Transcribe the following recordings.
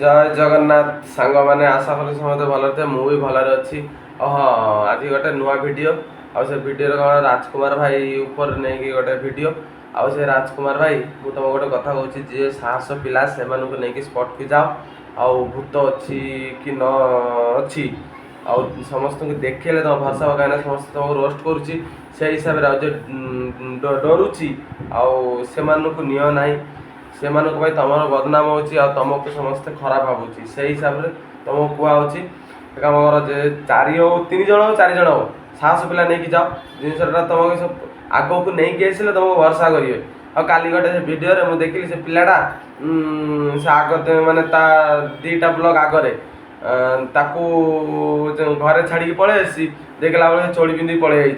जय जगन्नाथ सांग मैंने आशा करी समस्त भल थे मुझे भलरे अच्छी हाँ आज गोटे नुआ वीडियो आ से वीडियो कौन राजकुमार भाई ऊपर नहीं गोटे वीडियो आ से राजकुमार भाई मुझे तुम गोटे कथा कहूँ जी साहस पिला से नहीं स्पट की जाओ आ भूत अच्छी कि न अच्छी आ समस्त को देखेले तुम भरसा हो कहीं समस्त तुमको रोस्ट करुच्ची से हिसाब से डरुची आउ निय ना से तुम बदनाम होमको समस्ते खराब भावुँ से हिसाब से तुमको कहुच्छी काम कर जे चारि हो 3 जन हो 4 जन हो साहस पिला नहीं जाओ जिनसा तुमको सब आग को नहीं आसले तुमको भरसा करेंगे आ काली गोटे वीडियो मुझे देखिली से पिलाटा से आग मानने दीटा ब्लॉक आगे ताकू घरे छाड़ी पलि आसी देखला बेले चोली पिंधि पलि है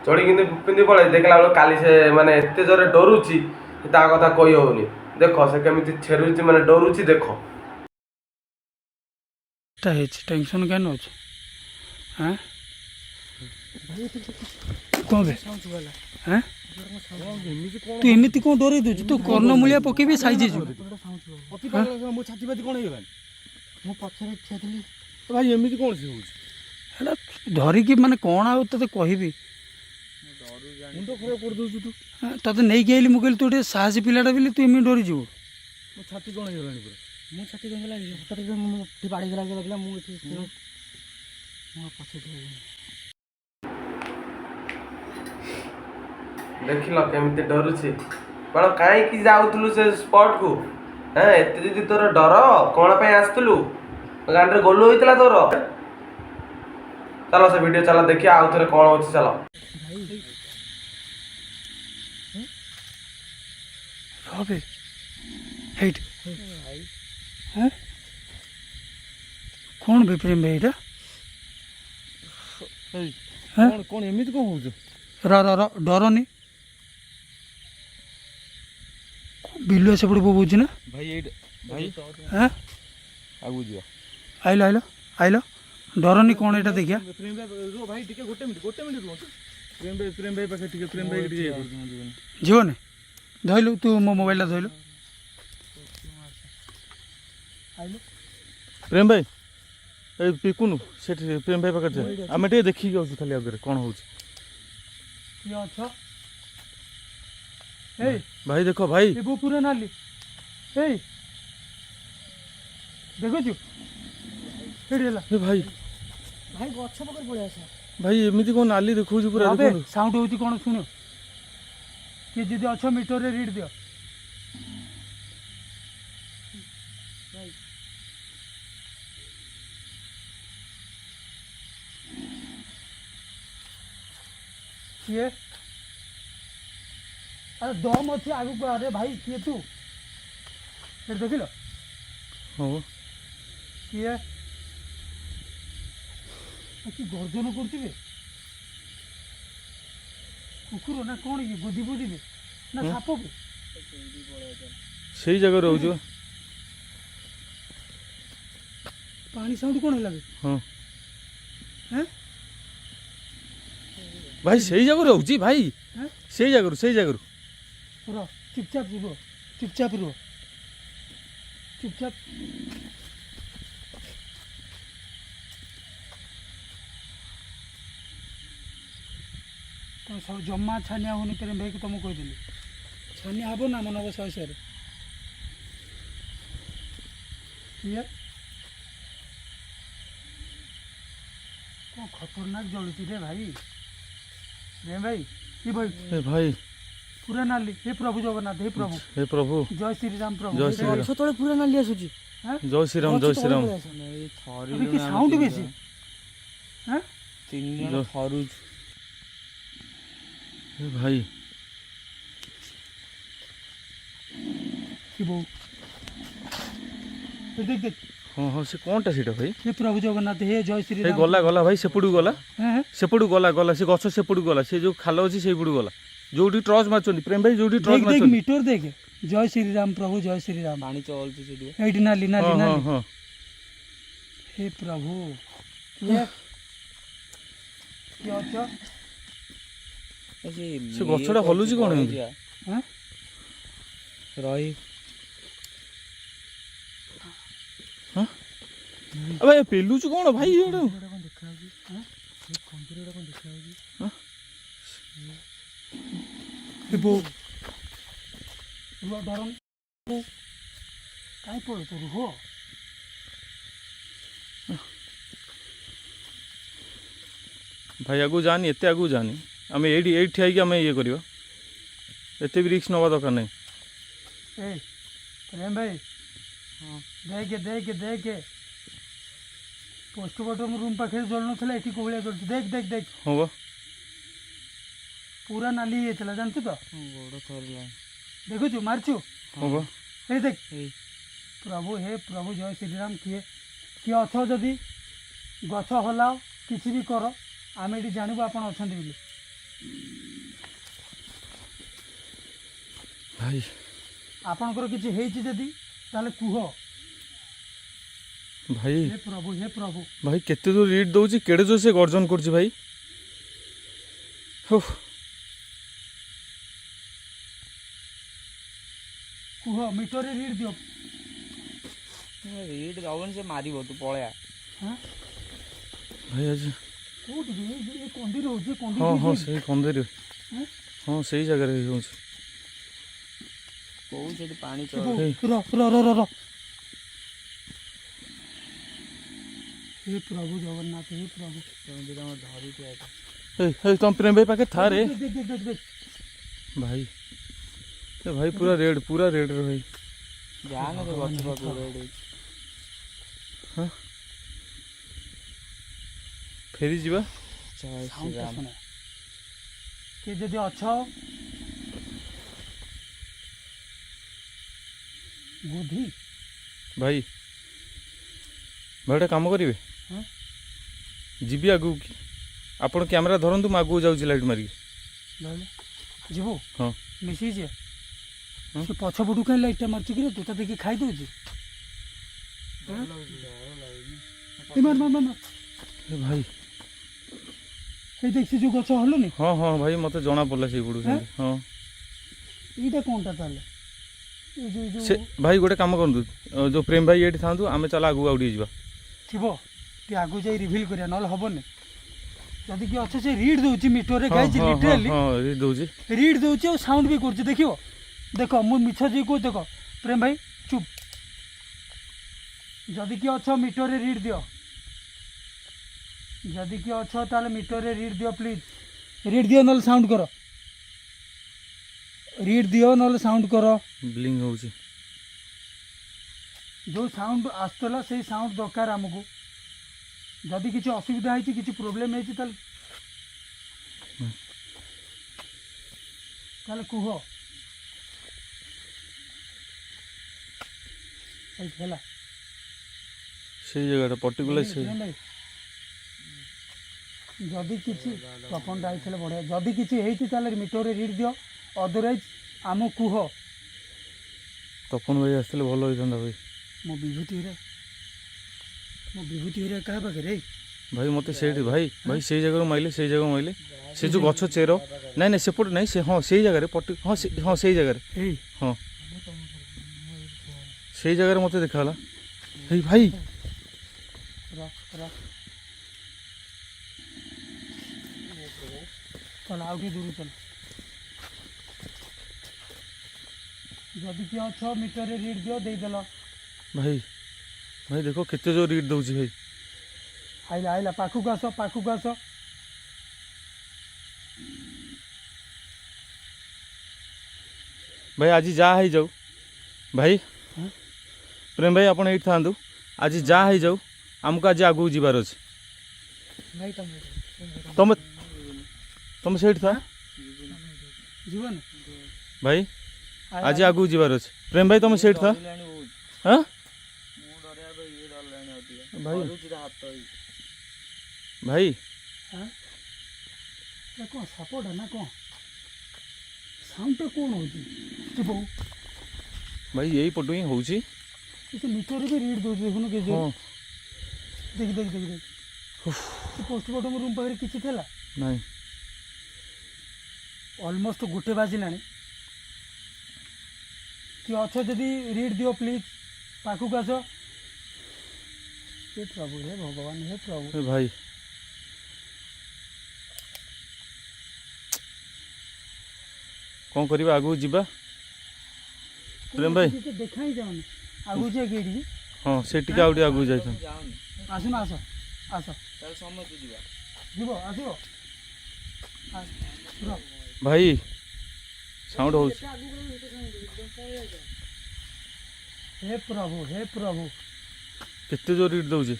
चोली पिंधि पलि देखला बेले काली से माने एत जोरे डरुची ता कथा कही होनी देख से केमी छेरुची माने डरुची देख टेंशन क्या नौ हाँ कौन बे हाँ तू एमती कौन डर दूँ तू कर्ण मूलिया पकेबी साइज भाई एमती कौन से है धरिकी माने कौन आ ते कहबी मुंड खराब कर दौचु तू ते नहीं गई मुझे तू गोटे साहसी पिलाटा बोली तू एमती डरी जीव मो छाती कौन हो पूरा मो छाती कौन हटाटे बाड़ी गला लगला मुझे देख ल केमती डरुची कौन कहीं जाऊलु से स्पॉट को हाँ एत जी तोर डर कौन पे आसलु गाड़ी गोलू होता तोर चलो से वीडियो चलो देखिए आउ थे कौन हो चलो कौन बे प्रेम भाई एटा कौन कौन एमती कौन हो डरनी बिलुआ सेपटे बोबूची ना भाई भाई हाँ आगु जा आइल आइल आइल डरनी कौन एटा देखिया प्रेम भाई रो भाई टिके गोटे मिनिट रो प्रेम भाई पाखे टिके प्रेम भाई टिके जीवन धइलु तू मो मोबाइल धइलु प्रेम भाई ए पिकुनु से प्रेम भाई पाखे आम टे देखी जाऊँ खाली आगे कौन हो भाई देखो भाई वो पूरा नाली ए देखो छु ए भाई भाई गछ पकड़ पड़े आसा भाई एमती कौन नाली देखो पूरा देखो साउंड होची कोन सुनो कि जदि अच्छा मीटर रे रीड दियो किए अरे दम अच्छे आगु को अरे भाई किए तू फिर देख लो हाँ किए कि गर्जन करथिबे कुकुर ना कौन ये गोदी बोदी बे ना साप बे सही जगह रहू पानी साउंड कौन है लगे हाँ हैं भाई सही जगह रहू भाई हैं सही जगह रो चुपचाप रो चुपचाप रो चुपचाप तो सब जमा छानिया होनी प्रेम भाई को तुमको कहदेली छानिया हम ना मन बस शहे ये कौन खतरनाक जलुची रे भाई प्रेम भाई ये भाई ए भाई पूरा नाली हे प्रभु जगन्नाथ हे प्रभु जय श्री राम प्रभु जय श्री राम तले पूरा नाली आसुची जय श्री राम जय श्री राम अबे की साउंड बेसी हैं 3 जन थरुज ए भाई कि बो देख देख हाँ हाँ से कौनटा सीटा भाई हे प्रभु जगन्नाथ हे जय श्री हे राम गला गला भाई सेपटू गला हैं सेपटू गला से गछ सेपटू गला से जो खाल अच्छी से गला जोटी ट्रच मारचंदी प्रेम भाई जोटी ट्रच देख देख मारचंदी मीटर देख जय श्री राम प्रभु जय श्री राम पानी चलती से एडी नाली नाली हाँ हाँ नाली हाँ हे प्रभु ये क्या अच्छा से गछटा हलुची कौन हैं रही ଭାଇ ପେଲୁଛୁ କ'ଣ ଭାଇ ଏଇଟା କ'ଣ ଦେଖାଯାଉଛି ଏ କମ୍ପ୍ୟୁଟରଟା କ'ଣ ଦେଖାଯାଉଛି ବୋଉ ରୁହ ଡରନି କାହିଁ ପଳଉଛ ରୁହ ଭାଇ ଆଗକୁ ଯାନି ଏତେ ଆଗକୁ ଯାନି ଆମେ ଏଇଠି ଠିଆ ହେଇକି ଆମେ ଇଏ କରିବା ଏତେ ବି ରିକ୍ସ ନେବା ଦରକାର ନାହିଁ ଏ ପ୍ରେମ ଭାଇ ଦେଖେ ପୋଷ୍ଟମର୍ଟମ ରୁମ୍ ପାଖରେ ଜଳୁନଥିଲା ଏଠି କୋଉ ଭଳିଆ ଜଳୁଛି ଦେଖ ହଁ ବା ପୁରା ନାଲି ହେଇଯାଇଥିଲା ଜାଣିଛୁ ତ ଗୋଡ଼ ଥରିଲା ଦେଖୁଛୁ ମାରିଛୁ ହଁ ବା ଏଇ ଦେଖ ପ୍ରଭୁ ହେ ପ୍ରଭୁ ଜୟ ଶ୍ରୀରାମ କିଏ ଅଛ ଯଦି ଗଛ ହଲାଅ କିଛି ବି କର ଆମେ ଏଠି ଜାଣିବୁ ଆପଣ ଅଛନ୍ତି ବୋଲି ଭାଇ ଆପଣଙ୍କର କିଛି ହେଇଛି ଯଦି ତାହେଲେ କୁହ ଭାଇ ହେ ପ୍ରଭୁ ଭାଇ କେତେ ଜୋର ରିଟ୍ ଦଉଛି କେଡ଼େ ଜୋର ସେ ଗର୍ଜନ କରୁଛି ଭାଇ କୁହ ମିଟରରେ ରିଡ୍ ଦିଅ ରିଟ୍ ଦେବନି ସେ ମାରିବ ତୁ ପଳେଆ ହଁ ଭାଇ ଆଜି କୋଉଠି ଏ କନ୍ଦିର ହଉଛି ହଁ ସେଇ କନ୍ଦେରେ ହଁ? ହଁ ସେଇ ଜାଗାରେ ହେଉଛି କୋଉ ସେଠି ପାଣି ର हे प्रभु जगन्नाथ हे प्रभु ଧରିକି ଆସ तुम प्रेम भाई पाखे था रे देख भाई ए भाई पूरा रेड रे भाई ଯାଆନା ସେ ଗଛ ପାଖକୁ ରେଡ୍ हाँ फेरी जीवा ଜୟ साउंड ଶ୍ରୀରାମ सुन के जदि अछ बुद्धि भाई भाई काम करेंगे हाँ? जीवी आगू की आपण कैमरा धरतु मैं आगू जाऊँ लाइट मारिक जीवु हाँ मिसी जे हाँ? से पछपटू कहीं लाइट मारची कि तू तो देखी खाई दउची मार मार मार ए भाई ए देख से जो गछ हलुनी हाँ हाँ भाई मत जना पड़ा से पड़ू हाँ? हाँ एटा कोनटा ताले ए जो से भाई गोटे काम करतु जो प्रेम भाई ये था आम चल आगू आउट जा थिबो ती आगु जाई रिवील करिया नल हबने जदि कि अच्छे से रीड दउची मीटर रे गाइज लिटरली हाँ ये दूसरी रीड दउची और साउंड भी करची देखियो देखो मु मिछ जी को देखो प्रेम भाई चुप जदि कि अच्छा मीटर रे रीड दियो जदि कि अच्छा ताले मीटर रे रीड दियो प्लीज रीड दियो नल साउंड करो रीड दियो नल साउंड करो ब्लिंग हो जो साउंड आसला से साउंड दरकार आमको जदि किसी असुविधा है किसी प्रोब्लेम है ताले कुह ହେଲା ସେଇ ଜାଗାଟା ପର୍ଟିକୁଲାର ସେଇ ଯଦି କିଛି ତପନଟା ହେଇଥିଲେ ବଢ଼ିଆ ଯଦି କିଛି ହେଇଛି ତାହେଲେ ମିଟରରେ ରିଡ୍ ଦିଅ ଅଦରୱାଇଜ୍ ଆମକୁ କୁହ ତପନ ଭାଇ ଆସିଥିଲେ ଭଲ ହେଇଥାନ୍ତା ଭାଇ ମୋ ବିଭୂତି ହରିଆ କାହା ପାଖରେ ଭାଇ ମତେ ସେଇଠି ଭାଇ ଭାଇ ସେଇ ଜାଗାରୁ ମାଇଲେ ସେଇ ଜାଗାରୁ ମାଇଲେ ସେ ଯେଉଁ ଗଛ ଚେର ନାଇଁ ନାଇଁ ସେପଟେ ନାଇଁ ସେ ହଁ ସେଇ ଜାଗାରେ ହଁ ହଁ ସେଇ ଜାଗାରେ ଏଇ ହଁ ସେଇ ଜାଗାରେ ମତେ ଦେଖାଗଲା ହେଇ ଭାଇ चल आउ ଟିକେ ଦୂର चल ଯଦି କିଏ ଅଛ ମିଟରରେ ରିଡ୍ ଦିଅ ଦେଇଦେଲ ଭାଇ ଭାଇ ଦେଖ କେତେ ଜୋର ରିଡ୍ ଦଉଛି ଭାଇ ଆଇଲା ଆଇଲା ପାଖକୁ ଆସ ଭାଇ ଆଜି ଯାହା ହେଇଯାଉ ଭାଇ ହଁ? ପ୍ରେମ ଭାଇ ଆପଣ ଏଇଠି ଥାଆନ୍ତୁ ଆଜି ଯାହା ହେଇଯାଉ ଆମକୁ ଆଜି ଆଗକୁ ଯିବାର ଅଛି ଭାଇ ତମେ ତମେ ସେଇଠି ଥା ଯିବନି ଭାଇ ଆଜି ଆଗକୁ ଯିବାର ଅଛି ପ୍ରେମ ଭାଇ ତମେ ସେଇଠି ଥା ହଁ ଭାଇ ଭାଇ କ'ଣ ସାପଟା ନା କ'ଣ ସାଉଣ୍ଡଟା କ'ଣ ହେଉଛି ସେ ବୋଉ ଭାଇ ଏଇ ପଟୁ ହିଁ ହେଉଛି ସେ ମିଟରରେ ବି ରିଡ୍ ଦେଉଛି ଦେଖୁନୁ କି ହଁ ଦେଖି ସେ ପୋଷ୍ଟମର୍ଟମ ରୁମ୍ ପାଖରେ କିଛି ଥିଲା ନାଇଁ ଅଲମୋଷ୍ଟ 1 ବାଜିଲାଣି କି ଅଛ ଯଦି ରିଡ୍ ଦିଅ ପ୍ଲିଜ୍ ପାଖକୁ ଆସ हे प्रभु हे भगवान हे प्रभु ए भाई कौन करिबा आगु जिबा प्रेम भाई देखा ही जाऊनी आगु जे गेडी हाँ से टिका आउटी आगु जाई आसुन आस आस जीवो आसो भाई साउंड हो हे प्रभु केते जोर रीड दउजे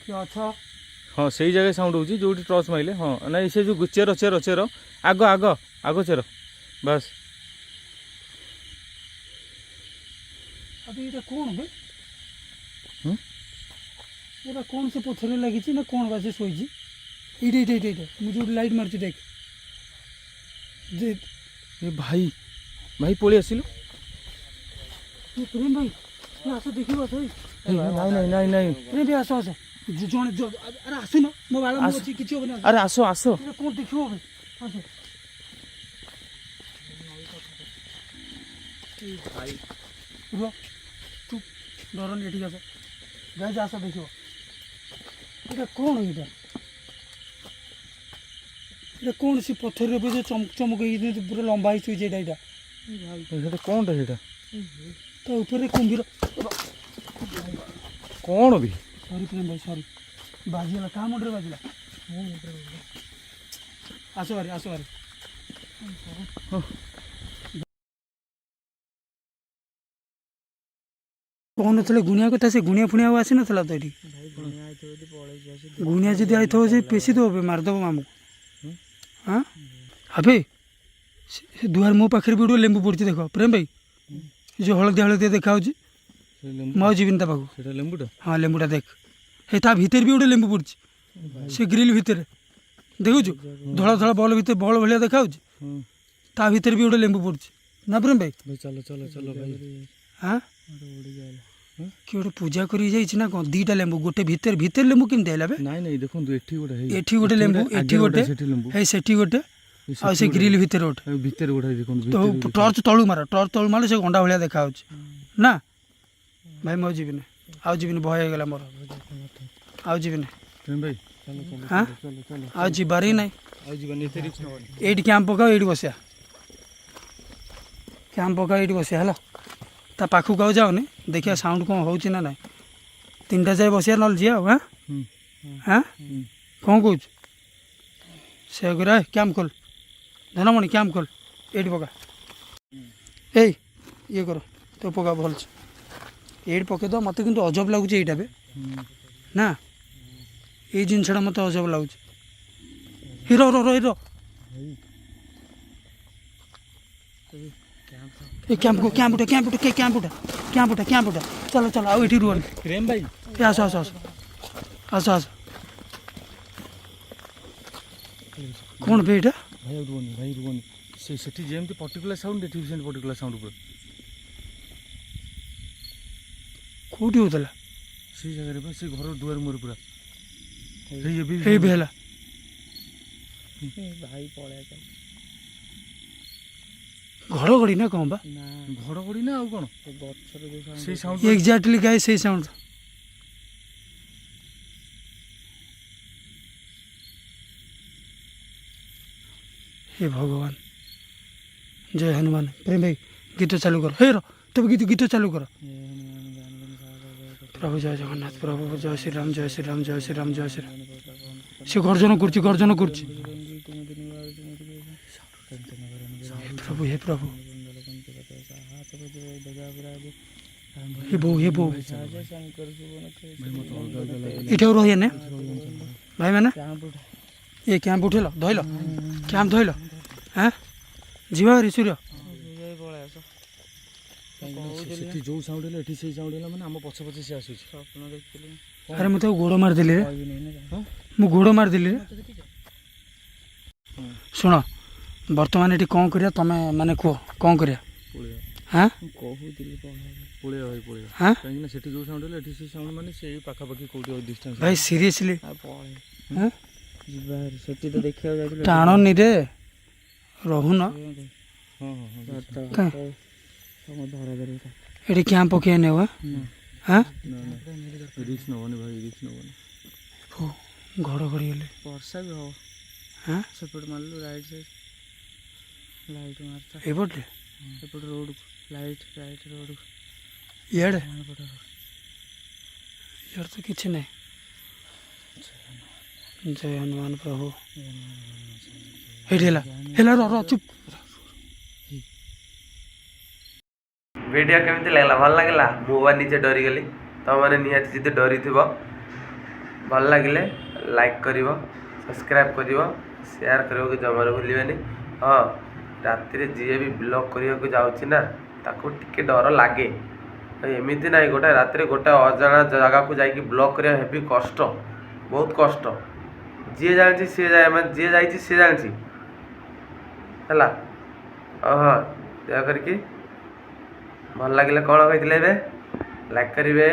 कि अछ हाँ सही जगह साउंड होची जोटी टॉर्च माइले हाँ ना से जो चेर चेर चेर आगो आगो आगो चेर बस अभी ये कौन बे हम्म? ये कौन से पथर लगी ना कौन बासे सोई ये मुझे लाइट मारची देख ए भाई भाई पळी आसिलु ये प्रेम भाई ये आस देखियो आस नहीं प्रेम भाई आस आस जने अरे आसु न मो बाला मो अछि किछि होबे ना अरे आसो आसो ये कौन देखियो बे आस भाई रुक चुप डरन एठी आस गाय आस देखियो ये कौन है ये कौन सी पत्थर रे जो चमक चमक पूरा लंबा ही सुई जेडा एटा कोन रे एटा तो ऊपर कुंभीर कोन भी सॉरी प्रेम भाई सॉरी बाजिला का मुंडरे बाजिला आसो अरे कौन नथले गुनिया कथा से गुनिया फुनिया आसी नथला तो एठी गुनिया जदी आइथो से पेशी दो मार दो मामू हाँ अबे दुआर मो पाखे भी गोटे लेंबू पड़ी देख प्रेम भाई जो हलदिया देखा मु जीवन ता पाखु सेटा लेंबुटा हाँ लेंबूटा देख हे ता भीतर भी गोटे लेंबू पड़ी से ग्रिल भितर देखु धड़ा धड़ा बॉल भीतर बॉल भाया देखा ता भीतर भी गोटे लेंबू पड़ी ना प्रेम भाई चलो चलो चलो भाई हाँ कि गोटे पूजा करी जाइछि ना कौन दीटा लेंबू गोटे भीतर भीतर लेंबू केमती आइला बे नहीं नहीं देखो एठी गोटे है एठी गोटे लेंबू एठी गोटे सेठी लेंबू हे सेठी गोटे आ से ग्रिल भीतर गोटे भीतर गोटे देखो तो टर्च तलू मार से गंडा भाया देखा ना भाई मैं जीवन आउ जीवन भय हो गला मोर आउ जीवन प्रेम भाई हाँ आउ जीवार ही नहीं आ जीवन एते एटी कैंप पकाओ एटी बसिया कैंप पकाओ एटी बसिया है ता पाखक आउ जाओनी देखिए साउंड कौन हो ना ना 3टा जाए बसिया नल जी हाँ हाँ कौन कौच से कैंप खोल धनमणि कैंप खोल एटी पका ये कर तो पका भल एट पकईद मत कि अजब लगुच यहाँ बे ना ये जिनसा मत अजब लगुच हिरो रो रो हिरो कैंप उठा चलो चलो आओ ये रुहन प्रेम भाई आस आस आस आस आस कौन बे एटा भाई रुहनी से सेठी जेमती पर्टिकुलर साउंड एठी सेमती पर्टिकुलर साउंड ऊपर कौटी होता से जगह रे बस से घर दुआर मोर पूरा हे बेला भाई पळा घड़घड़ी ना कौन बा घड़घड़ी ना आउ कोन से साउंड एग्जैक्टली गाय से साउंड हे भगवान जय हनुमान प्रेम भाई गीत चालू कर हे रो तब गीत चालू कर प्रभु जय जगन्नाथ प्रभु जय श्री राम जय श्री राम जय श्री राम जय श्री राम से गर्जन कर हे प्रभु हे बो इठे रही ने भाई मैंने ये कैंप उठेल धोल कैंप धोल हाँ जीवा सूर्य सेठी जो साउंड है एठी से साउंड है माने हम पछ पछ से आसुछ अरे मत गोड़ मार दिली रे मु गोड़ मार दिली रे सुन वर्तमान ये कौन करिया तमे माने कह कौन करिया हाँ पळे हाँ कहीं ना सेठी जो साउंड है एठी से साउंड माने से पाखा पाखी कोठी डिस्टेंस भाई सीरियसली हाँ सेठी तो देखिया जाय टाणनी रे रहु न हां का धरा धरी ଏଠି କ୍ୟାମ୍ପ ପକେଇ ନେବ ହଁ ରିକ୍ସ ନେବନି ଭାଇ, ରିକ୍ସ ନେବନି। ଘଡ଼ଘଡ଼ି ହେଲେ ବର୍ଷା ବି ହବ। ହଁ ସେପଟେ ମାରିଲୁ ରାଇଟ୍ ସାଇଡ୍ ଲାଇଟ୍ ମାରତା ଏପଟେ ଏପଟେ ରୋଡ଼କୁ ଲାଇଟ୍ ରୋଡ଼କୁ ଇଆଡ଼େ ଏପଟେ ଇଆଡ଼େ ତ କିଛି ନାହିଁ। ଜୟ ହନୁମାନ ପ୍ରଭୁ। ଏଇଠି ହେଲା ହେଲା ର ଚୁପ୍। ଭିଡ଼ିଓ କେମିତି ଲାଗିଲା? ଭଲ ଲାଗିଲା? ମୁଁ ବା ନିଜେ ଡରିଗଲି। ତୁମମାନେ ନିହାତି ଯଦି ଡରିଥିବ, ଭଲ ଲାଗିଲେ ଲାଇକ୍ କରିବ, ସବସ୍କ୍ରାଇବ୍ କରିବ, ସେୟାର କରିବାକୁ ଜମାରୁ ଭୁଲିବେନି। ହଁ, ରାତିରେ ଯିଏ ବି ବ୍ଲଗ୍ କରିବାକୁ ଯାଉଛି ନା ତାକୁ ଟିକେ ଡର ଲାଗେ। ଏମିତି ନାହିଁ, ଗୋଟେ ରାତିରେ ଗୋଟେ ଅଜଣା ଜାଗାକୁ ଯାଇକି ବ୍ଲଗ୍ କରିବା ହେବି କଷ୍ଟ, ବହୁତ କଷ୍ଟ। ଯିଏ ଜାଣିଛି ସିଏ ମାନେ ଯିଏ ଯାଇଛି ସିଏ ଜାଣିଛି ହେଲା। ହଁ, ଦୟା କରିକି ଭଲ ଲାଗିଲେ କ'ଣ କହିଥିଲେ ଏବେ? ଲାଇକ୍ କରିବେ,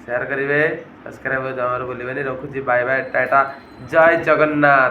ସେୟାର କରିବେ, ସବସ୍କ୍ରାଇବ୍ ଜମାରୁ ଭୁଲିବେନି। ରଖୁଛି, ବାଏ ବାଏ, ଟାଟା, ଜୟ ଜଗନ୍ନାଥ।